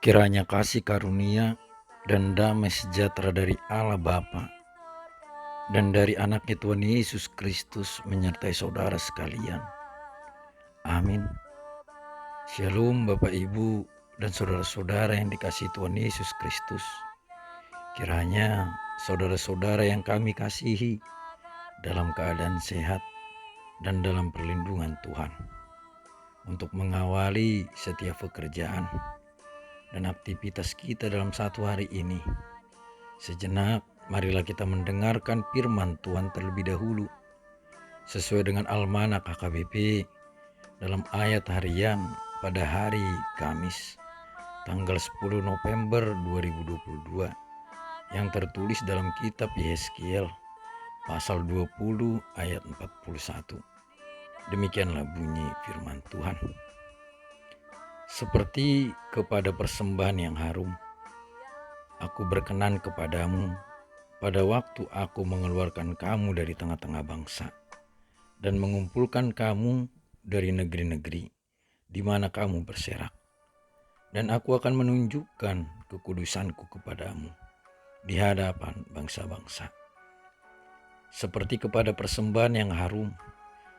Kiranya kasih karunia dan damai sejahtera dari Allah Bapa dan dari anaknya Tuhan Yesus Kristus menyertai saudara sekalian. Amin. Shalom Bapak Ibu dan saudara-saudara yang dikasihi Tuhan Yesus Kristus. Kiranya saudara-saudara yang kami kasihi dalam keadaan sehat dan dalam perlindungan Tuhan untuk mengawali setiap pekerjaan dan aktivitas kita dalam satu hari ini. Sejenak, marilah kita mendengarkan firman Tuhan terlebih dahulu sesuai dengan Almanak HKBP dalam ayat harian pada hari Kamis tanggal 10 November 2022 yang tertulis dalam kitab Yeskiel pasal 20 ayat 41. Demikianlah bunyi firman Tuhan. Seperti kepada persembahan yang harum, aku berkenan kepadamu pada waktu aku mengeluarkan kamu dari tengah-tengah bangsa dan mengumpulkan kamu dari negeri-negeri di mana kamu berserak. Dan aku akan menunjukkan kekudusanku kepadamu di hadapan bangsa-bangsa. Seperti kepada persembahan yang harum,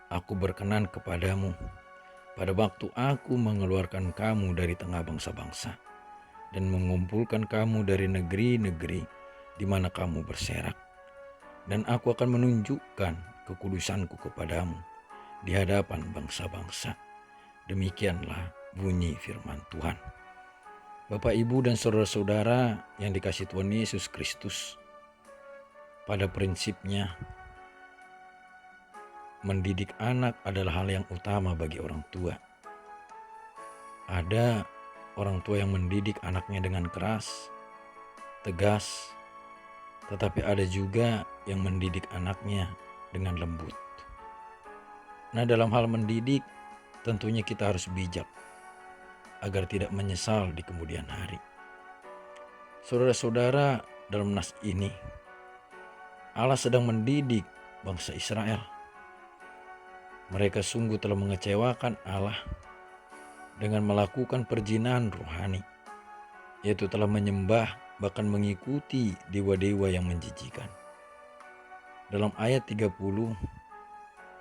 aku berkenan kepadamu pada waktu aku mengeluarkan kamu dari tengah bangsa-bangsa dan mengumpulkan kamu dari negeri-negeri di mana kamu berserak. Dan aku akan menunjukkan kekudusanku kepadamu di hadapan bangsa-bangsa. Demikianlah bunyi firman Tuhan. Bapak, Ibu, dan saudara-saudara yang dikasihi Tuhan Yesus Kristus, pada prinsipnya mendidik anak adalah hal yang utama bagi orang tua. Ada orang tua yang mendidik anaknya dengan keras, tegas, tetapi ada juga yang mendidik anaknya dengan lembut. Nah, dalam hal mendidik tentunya kita harus bijak agar tidak menyesal di kemudian hari. Saudara-saudara, dalam nas ini Allah sedang mendidik bangsa Israel. Mereka sungguh telah mengecewakan Allah dengan melakukan perzinahan rohani, yaitu telah menyembah bahkan mengikuti dewa-dewa yang menjijikan. Dalam ayat 30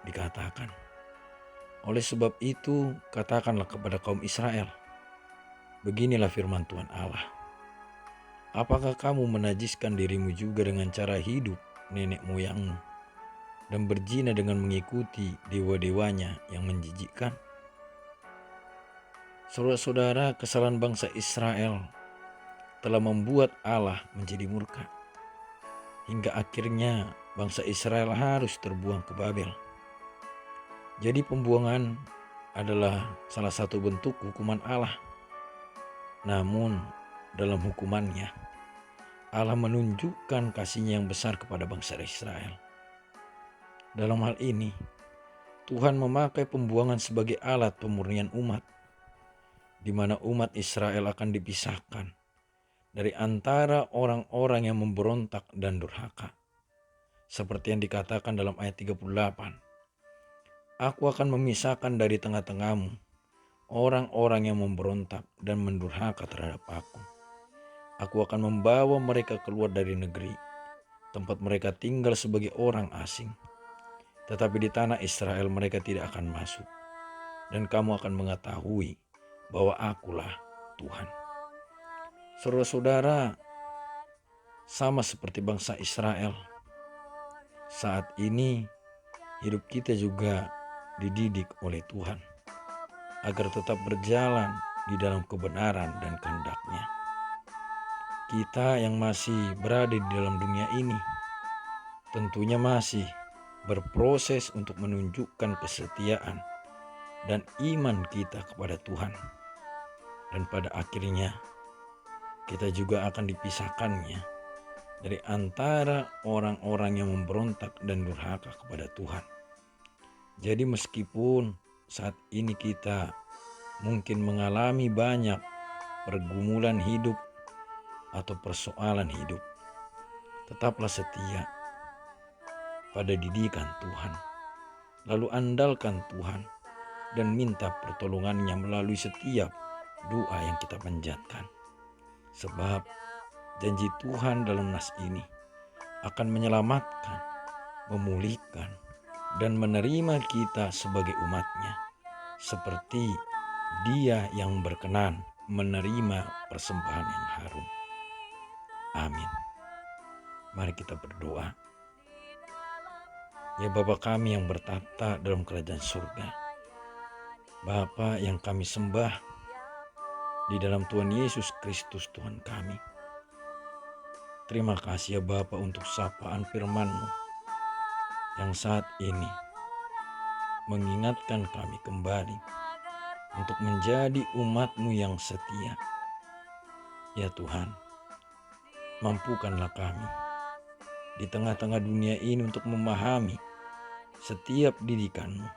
dikatakan, oleh sebab itu katakanlah kepada kaum Israel, beginilah firman Tuhan Allah. Apakah kamu menajiskan dirimu juga dengan cara hidup nenek moyangmu dan berzina dengan mengikuti dewa-dewanya yang menjijikkan? Saudara-saudara, kesalahan bangsa Israel telah membuat Allah menjadi murka. Hingga akhirnya bangsa Israel harus terbuang ke Babel. Jadi pembuangan adalah salah satu bentuk hukuman Allah. Namun dalam hukumannya, Allah menunjukkan kasih-Nya yang besar kepada bangsa Israel. Dalam hal ini, Tuhan memakai pembuangan sebagai alat pemurnian umat, di mana umat Israel akan dipisahkan dari antara orang-orang yang memberontak dan durhaka. Seperti yang dikatakan dalam ayat 38, aku akan memisahkan dari tengah-tengahmu orang-orang yang memberontak dan mendurhaka terhadap aku. Aku akan membawa mereka keluar dari negeri, tempat mereka tinggal sebagai orang asing. Tetapi di tanah Israel mereka tidak akan masuk. Dan kamu akan mengetahui bahwa akulah Tuhan. Saudara-saudara, sama seperti bangsa Israel, saat ini hidup kita juga dididik oleh Tuhan agar tetap berjalan di dalam kebenaran dan kehendak-Nya. Kita yang masih berada di dalam dunia ini tentunya masih berproses untuk menunjukkan kesetiaan dan iman kita kepada Tuhan. Dan pada akhirnya kita juga akan dipisahkannya dari antara orang-orang yang memberontak dan durhaka kepada Tuhan. Jadi meskipun saat ini kita mungkin mengalami banyak pergumulan hidup atau persoalan hidup, tetaplah setia pada didikan Tuhan. Lalu andalkan Tuhan dan minta pertolongan-Nya melalui setiap doa yang kita panjatkan. Sebab janji Tuhan dalam nas ini akan menyelamatkan, memulihkan, dan menerima kita sebagai umatnya, seperti Dia yang berkenan menerima persembahan yang harum. Amin. Mari kita berdoa. Ya Bapa kami yang bertata dalam kerajaan surga, Bapa yang kami sembah di dalam Tuhan Yesus Kristus Tuhan kami. Terima kasih ya Bapa untuk sapaan firman-Mu yang saat ini mengingatkan kami kembali untuk menjadi umat-Mu yang setia. Ya Tuhan, mampukanlah kami di tengah-tengah dunia ini untuk memahami setiap didikan-Mu,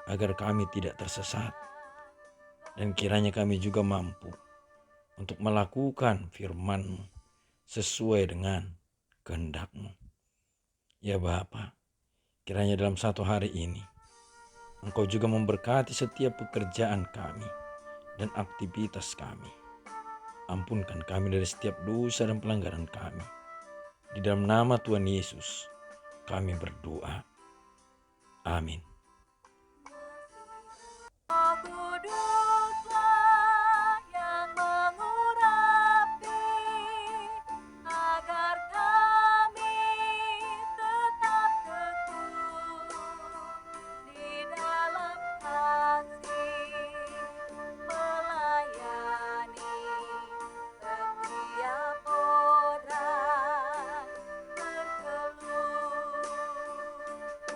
agar kami tidak tersesat, dan kiranya kami juga mampu untuk melakukan firman-Mu sesuai dengan kehendak-Mu. Ya Bapa, kiranya dalam satu hari ini Engkau juga memberkati setiap pekerjaan kami dan aktivitas kami. Ampunkan kami dari setiap dosa dan pelanggaran kami. Di dalam nama Tuhan Yesus kami berdoa. Amin.